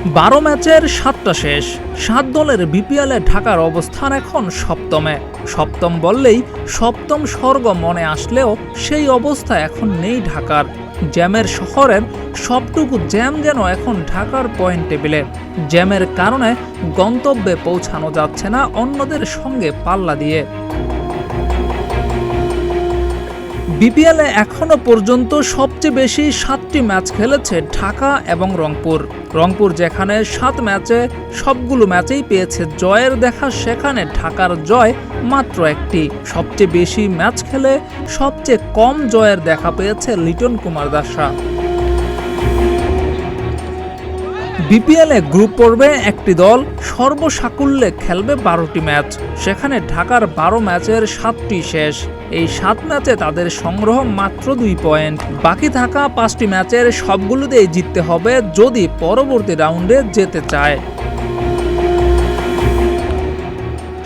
12 ম্যাচের 7টা শেষ। 7 দলের বিপিএলে ঢাকার অবস্থান এখন সপ্তমে। সপ্তম বললেই সপ্তম স্বর্গ মনে আসলেও সেই অবস্থা এখন নেই ঢাকার। জ্যামের শহরের সবটুকু জ্যাম যেন এখন ঢাকার পয়েন্ট টেবিলে। জ্যামের কারণে গন্তব্যে পৌঁছানো যাচ্ছে না অন্যদের সঙ্গে পাল্লা দিয়ে। বিপিএলে এখনো পর্যন্ত সবচেয়ে বেশি 7টি ম্যাচ খেলেছে ঢাকা এবং রংপুর। রংপুর যেখানে 7 ম্যাচে সবগুলো ম্যাচেই পেয়েছে জয়ের দেখা, সেখানে ঢাকার জয় মাত্র একটি। সবচেয়ে বেশি ম্যাচ খেলে সবচেয়ে কম জয়ের দেখা পেয়েছে লিটন কুমার দাসরা। বিপিএলে গ্রুপ পর্বে একটি দল সর্বসাকুল্যে খেলবে 12টি ম্যাচ। সেখানে ঢাকার 12 ম্যাচের 7টি শেষ। এই 7 ম্যাচে তাদের সংগ্রহ মাত্র 2 পয়েন্ট। বাকি থাকা 5টি ম্যাচের সবগুলোতেই জিততে হবে যদি পরবর্তী রাউন্ডে যেতে চায়।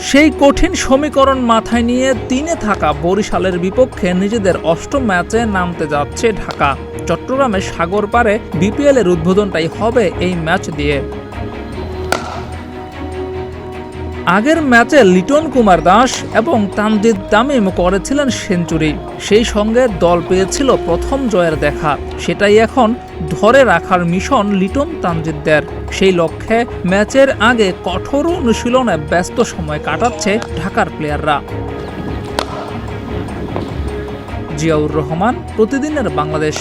সেই কঠিন সমীকরণ মাথায় নিয়ে 3-এ থাকা বরিশালের বিপক্ষে নিজেদের 8ম ম্যাচে নামতে যাচ্ছে ঢাকা। চট্টগ্রামের সাগর পারে বিপিএলের উদ্বোধনটাই হবে এই ম্যাচ দিয়ে। আগের ম্যাচে লিটন কুমার দাস এবং তানজিদ তামিম করেছিলেন সেঞ্চুরি। সেই সঙ্গে দল পেয়েছিল প্রথম জয়ের দেখা। সেটাই এখন ধরে রাখার মিশন লিটন তানজিদদের। সেই লক্ষ্যে ম্যাচের আগে কঠোর অনুশীলনে ব্যস্ত সময় কাটাচ্ছে ঢাকার প্লেয়াররা। জিয়াউর রহমান, প্রতিদিনের বাংলাদেশ।